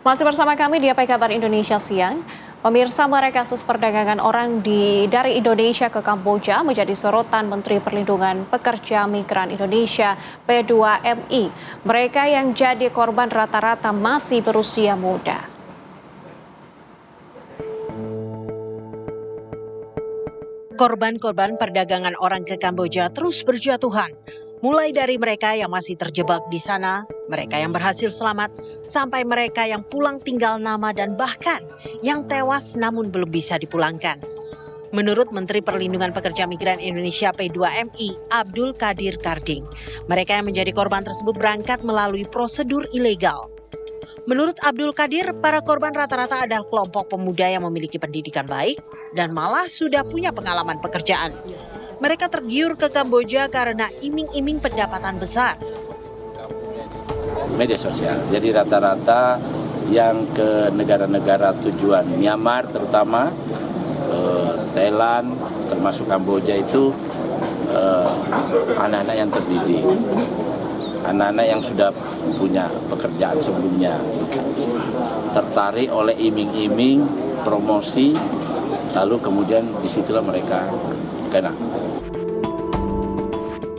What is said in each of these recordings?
Masih bersama kami di API Kabar Indonesia Siang. Pemirsa, mereka kasus perdagangan orang dari Indonesia ke Kamboja menjadi sorotan Menteri Perlindungan Pekerja Migran Indonesia P2MI. Mereka yang jadi korban rata-rata masih berusia muda. Korban-korban perdagangan orang ke Kamboja terus berjatuhan. Mulai dari mereka yang masih terjebak di sana, mereka yang berhasil selamat, sampai mereka yang pulang tinggal nama dan bahkan yang tewas namun belum bisa dipulangkan. Menurut Menteri Perlindungan Pekerja Migran Indonesia P2MI, Abdul Qadir Karding, mereka yang menjadi korban tersebut berangkat melalui prosedur ilegal. Menurut Abdul Qadir, para korban rata-rata adalah kelompok pemuda yang memiliki pendidikan baik dan malah sudah punya pengalaman pekerjaan. Mereka tergiur ke Kamboja karena iming-iming pendapatan besar. Media sosial, jadi rata-rata yang ke negara-negara tujuan Myanmar terutama, Thailand, termasuk Kamboja itu anak-anak yang terdidik, anak-anak yang sudah punya pekerjaan sebelumnya, tertarik oleh iming-iming promosi, lalu kemudian disitulah mereka kena.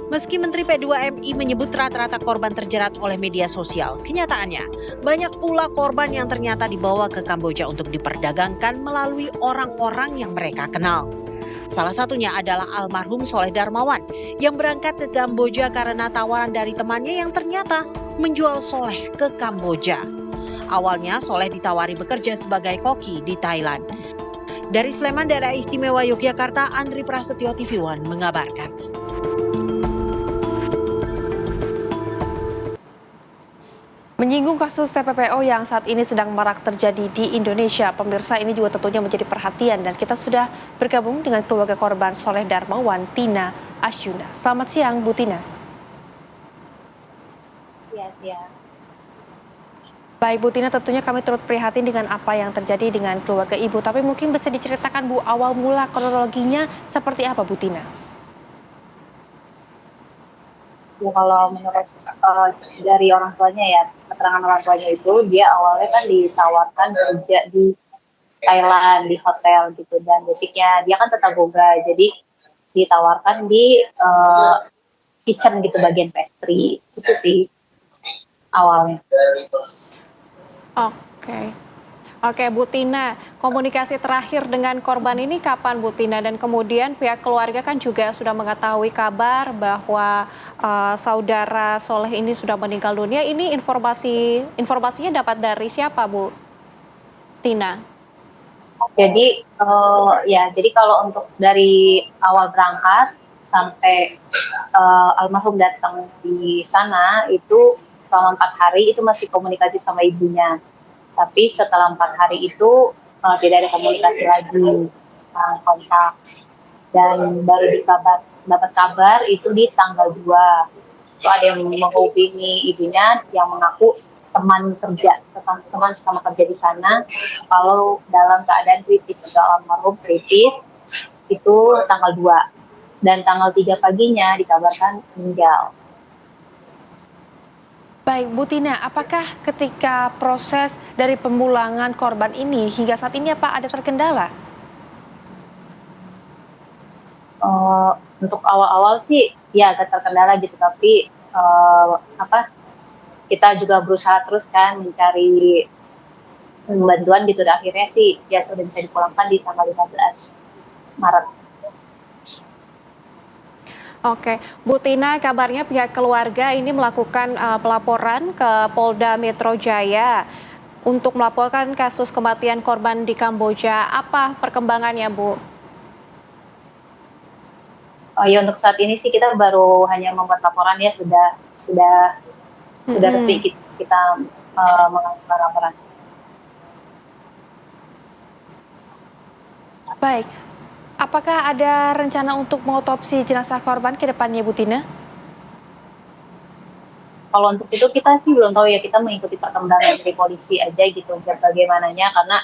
Meski Menteri P2MI menyebut rata-rata korban terjerat oleh media sosial, kenyataannya banyak pula korban yang ternyata dibawa ke Kamboja untuk diperdagangkan melalui orang-orang yang mereka kenal. Salah satunya adalah almarhum Soleh Darmawan yang berangkat ke Kamboja karena tawaran dari temannya yang ternyata menjual Soleh ke Kamboja. Awalnya Soleh ditawari bekerja sebagai koki di Thailand. Dari Sleman, Daerah Istimewa Yogyakarta, Andri Prasetyo TV One mengabarkan. Menyinggung kasus TPPO yang saat ini sedang marak terjadi di Indonesia, pemirsa, ini juga tentunya menjadi perhatian dan kita sudah bergabung dengan keluarga korban Soleh Darmawan, Tina Asyuna. Selamat siang, Bu Tina. Iya, siang. Baik, Bu Tina, tentunya kami turut prihatin dengan apa yang terjadi dengan keluarga Ibu, tapi mungkin bisa diceritakan, Bu, awal mula kronologinya seperti apa, Bu Tina? Ya, kalau menurut dari orang tuanya ya, keterangan orang tuanya itu, dia awalnya kan ditawarkan kerja di Thailand, di hotel gitu, dan basicnya dia kan tata boga, jadi ditawarkan di kitchen gitu, bagian pastry, itu sih awalnya. Oke, Bu Tina, komunikasi terakhir dengan korban ini kapan, Bu Tina? Dan kemudian pihak keluarga kan juga sudah mengetahui kabar bahwa saudara Soleh ini sudah meninggal dunia. Ini informasinya dapat dari siapa, Bu Tina? Jadi jadi kalau untuk dari awal berangkat sampai almarhum datang di sana itu selama 4 hari itu masih komunikasi sama ibunya. Tapi setelah 4 hari itu tidak ada komunikasi lagi, kontak. Dan baru dapat kabar itu di tanggal 2. So, ada yang menghubungi ibunya yang mengaku teman sama kerja di sana, kalau dalam keadaan kritis, atau almarhum kritis, itu tanggal 2. Dan tanggal 3 paginya dikabarkan meninggal. Baik, Bu Tina, apakah ketika proses dari pemulangan korban ini hingga saat ini apa ada terkendala? Untuk awal-awal sih ya agak terkendala gitu, tapi kita juga berusaha terus kan mencari bantuan gitu, dan akhirnya sih ya sudah bisa dipulangkan di tanggal 15 Maret. Oke, Bu Tina, kabarnya pihak keluarga ini melakukan pelaporan ke Polda Metro Jaya untuk melaporkan kasus kematian korban di Kamboja. Apa perkembangannya, Bu? Ya untuk saat ini sih kita baru hanya membuat laporan, ya sudah resmi kita mengajukan laporan. Baik, apakah ada rencana untuk mengotopsi jenazah korban ke depannya, Bu Tina? Kalau untuk itu kita sih belum tahu ya, kita mengikuti perkembangan dari polisi aja gitu, bagaimananya, karena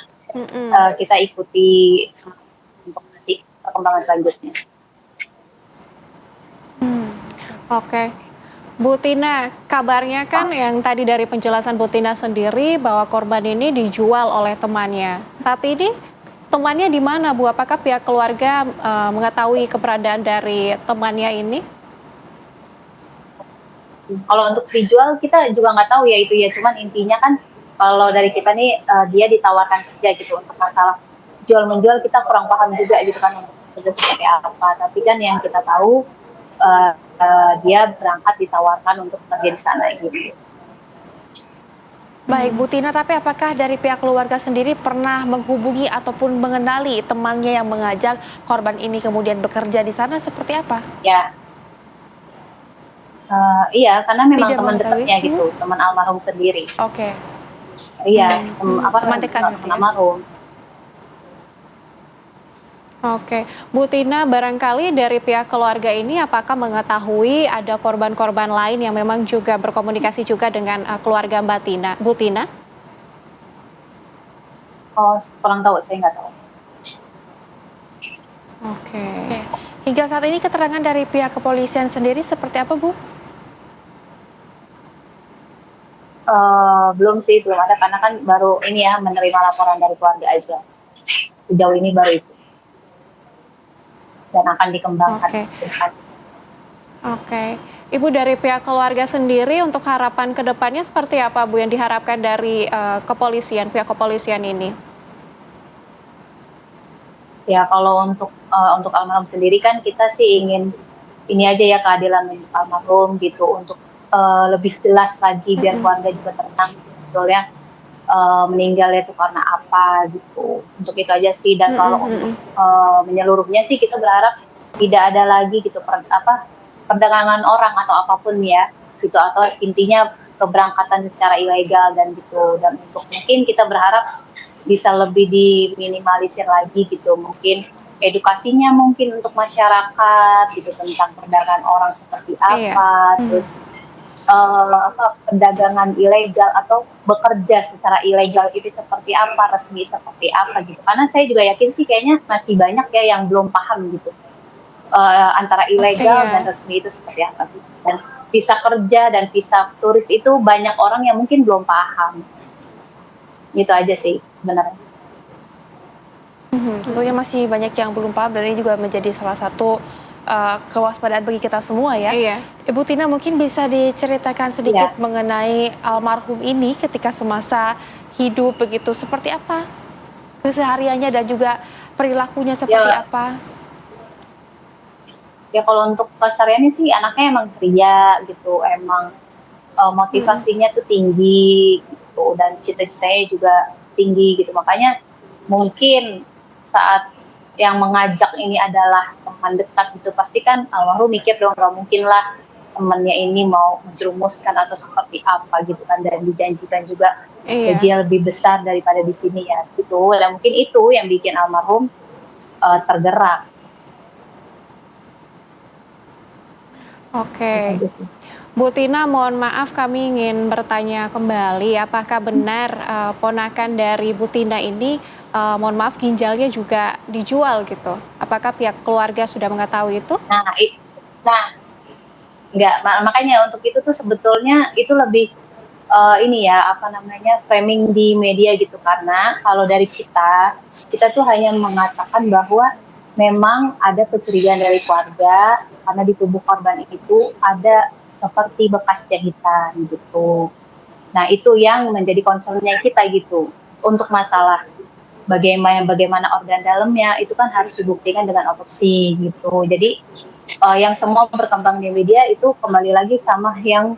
kita ikuti untuk nanti perkembangan selanjutnya. Oke. Bu Tina, kabarnya kan yang tadi dari penjelasan Bu Tina sendiri bahwa korban ini dijual oleh temannya. Saat ini temannya di mana, Bu? Apakah pihak keluarga mengetahui keberadaan dari temannya ini? Kalau untuk dijual kita juga nggak tahu ya itu ya, cuman intinya kan kalau dari kita nih dia ditawarkan kerja gitu. Untuk masalah jual menjual kita kurang paham juga gitu kan untuk kerja seperti apa. Tapi kan yang kita tahu dia berangkat ditawarkan untuk kerja di sana gitu. Baik Bu Tina, tapi apakah dari pihak keluarga sendiri pernah menghubungi ataupun mengenali temannya yang mengajak korban ini kemudian bekerja di sana seperti apa? Ya, iya karena memang Tidak teman mengetahui? dekatnya gitu, teman almarhum sendiri. Oke. Iya, Teman dekat teman gitu ya? almarhum. Oke, Bu Tina, barangkali dari pihak keluarga ini apakah mengetahui ada korban-korban lain yang memang juga berkomunikasi juga dengan keluarga Mbak Tina, Bu Tina? Oh, kurang tahu, saya nggak tahu. Oke. Hingga saat ini keterangan dari pihak kepolisian sendiri seperti apa, Bu? Belum sih, belum ada karena kan baru ini ya menerima laporan dari keluarga aja. Sejauh ini baru itu. Dan akan dikembangkan. Oke. Oke. Ibu, dari pihak keluarga sendiri untuk harapan ke depannya seperti apa, Bu, yang diharapkan dari kepolisian, pihak kepolisian ini? Ya kalau untuk almarhum sendiri kan kita sih ingin ini aja ya keadilan untuk almarhum gitu untuk lebih jelas lagi biar keluarga juga tenang sebetulnya meninggalnya itu karena apa gitu. Untuk itu aja sih. Dan kalau untuk menyeluruhnya sih kita berharap tidak ada lagi gitu perdagangan orang atau apapun ya gitu, atau intinya keberangkatan secara ilegal dan gitu. Dan untuk mungkin kita berharap bisa lebih diminimalisir lagi gitu, mungkin edukasinya mungkin untuk masyarakat gitu tentang perdagangan orang seperti apa, terus perdagangan ilegal atau bekerja secara ilegal itu seperti apa, resmi seperti apa gitu. Karena saya juga yakin sih kayaknya masih banyak ya yang belum paham gitu antara ilegal dan resmi itu seperti apa gitu. Dan visa kerja dan visa turis itu banyak orang yang mungkin belum paham. Gitu aja sih sebenarnya. Tentunya masih banyak yang belum paham dan ini juga menjadi salah satu kewaspadaan bagi kita semua ya. Iya. Ibu Tina mungkin bisa diceritakan sedikit mengenai almarhum ini ketika semasa hidup begitu, seperti apa kesehariannya dan juga perilakunya seperti apa? Ya kalau untuk kesehariannya sih anaknya emang ceria gitu, emang motivasinya tuh tinggi gitu, dan cita-citanya juga tinggi gitu. Makanya mungkin saat yang mengajak ini adalah teman dekat gitu, pasti kan almarhum mikir dong, gak mungkin lah temannya ini mau menjerumuskan atau seperti apa gitu kan, dan dijanjikan juga gaji lebih besar daripada di sini ya gitu. Dan mungkin itu yang bikin almarhum tergerak. Oke. Bu Tina, mohon maaf kami ingin bertanya kembali, apakah benar ponakan dari Bu Tina ini, mohon maaf ginjalnya juga dijual gitu? Apakah pihak keluarga sudah mengetahui itu? Enggak, makanya untuk itu tuh sebetulnya itu lebih ini ya framing di media gitu, karena kalau dari kita tuh hanya mengatakan bahwa memang ada kecurigaan dari keluarga karena di tubuh korban itu ada seperti bekas jahitan gitu. Nah itu yang menjadi concernnya kita gitu. Untuk masalah bagaimana organ dalamnya itu kan harus dibuktikan dengan otopsi gitu. Jadi yang semua berkembang di media itu kembali lagi sama yang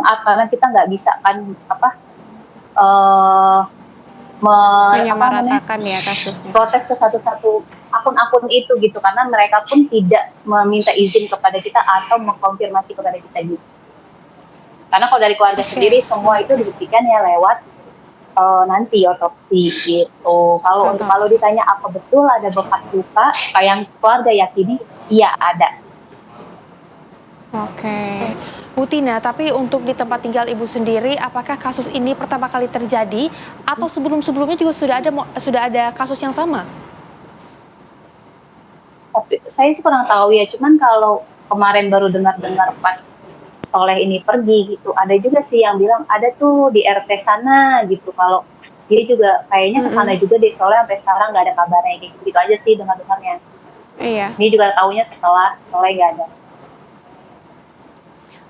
karena kita nggak bisa kan menyamaratakan ya kasusnya. Protes ke satu-satu akun-akun itu gitu, karena mereka pun tidak meminta izin kepada kita atau mengkonfirmasi kepada kita gitu. Karena kalau dari keluarga sendiri semua itu dibuktikan ya lewat nanti otopsi gitu. Kalau ditanya apa betul ada bekas luka, yang keluarga yakini iya ada. Oke. Bu Tina, tapi untuk di tempat tinggal Ibu sendiri, apakah kasus ini pertama kali terjadi atau sebelum-sebelumnya juga sudah ada kasus yang sama? Saya sih kurang tahu ya, cuman kalau kemarin baru dengar pas Soleh ini pergi gitu. Ada juga sih yang bilang ada tuh di RT sana gitu. Kalau dia juga kayaknya ke sana juga deh, Soleh sampai sekarang nggak ada kabarnya, kayak gitu aja sih dengar-dengarnya. Iya. Ini juga taunya setelah Soleh nggak ada.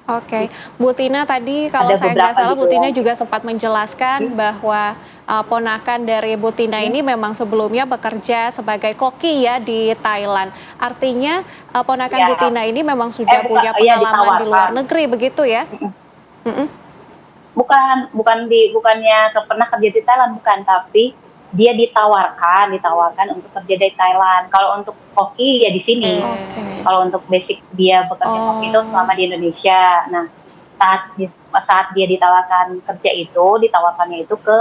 Oke, Bu Tina tadi kalau Ada saya nggak beberapa salah gitu Bu Tina ya. juga sempat menjelaskan bahwa ponakan dari Bu Tina ini memang sebelumnya bekerja sebagai koki ya di Thailand. Artinya ponakan Bu Ya, Tina ini memang sudah bukan, punya ya pengalaman di luar ditawarkan. negeri begitu ya? Mm-mm. Bukannya pernah kerja di Thailand, bukan, tapi dia ditawarkan untuk kerja di Thailand. Kalau untuk koki ya di sini. Oke. Kalau untuk basic dia bekerja koki itu Oh, selama di Indonesia. Nah, saat dia ditawarkan kerja itu, ditawarkannya itu ke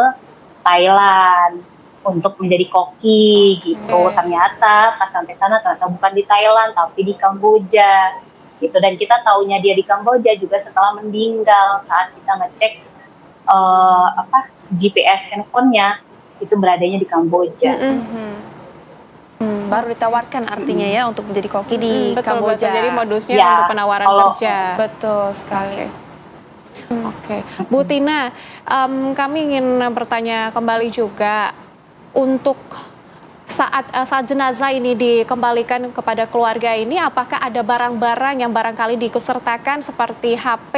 Thailand untuk menjadi koki gitu. Oke. Ternyata pas sampai sana ternyata bukan di Thailand tapi di Kamboja gitu. Dan kita taunya dia di Kamboja juga setelah meninggal saat kita ngecek GPS handphonenya itu beradanya di Kamboja. Baru ditawarkan artinya ya untuk menjadi koki di betul betul. Kamboja. Jadi modusnya Ya, untuk penawaran kalau- kerja. Betul sekali. Oke, Bu Tina, kami ingin bertanya kembali juga untuk saat jenazah ini dikembalikan kepada keluarga ini, apakah ada barang-barang yang barangkali diikutsertakan seperti HP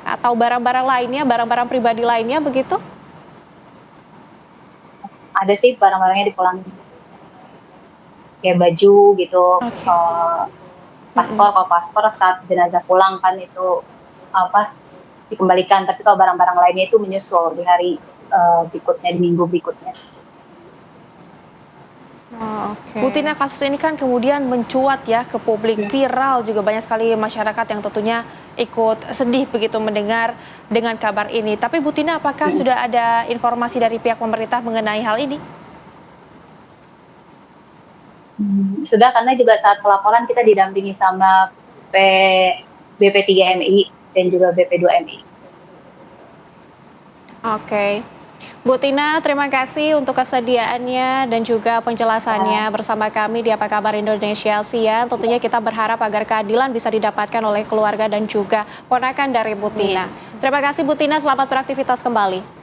atau barang-barang lainnya, barang-barang pribadi lainnya begitu? Ada sih barang-barangnya dipulangin, kayak baju gitu, Oke. kalau paspor saat jenazah pulang kan itu dikembalikan, tapi kalau barang-barang lainnya itu menyusul di hari berikutnya, di minggu berikutnya. Oh, oke. Bu Tina, kasus ini kan kemudian mencuat ya ke publik, viral juga, banyak sekali masyarakat yang tentunya ikut sedih begitu mendengar dengan kabar ini. Tapi Bu Tina, apakah sudah ada informasi dari pihak pemerintah mengenai hal ini? Sudah, karena juga saat pelaporan kita didampingi sama BP3MI dan juga BP2MI. Oke. Bu Tina, terima kasih untuk kesediaannya dan juga penjelasannya bersama kami di Apa Kabar Indonesia Siang. Tentunya kita berharap agar keadilan bisa didapatkan oleh keluarga dan juga ponakan dari Bu Tina. Terima kasih Bu Tina, selamat beraktivitas kembali.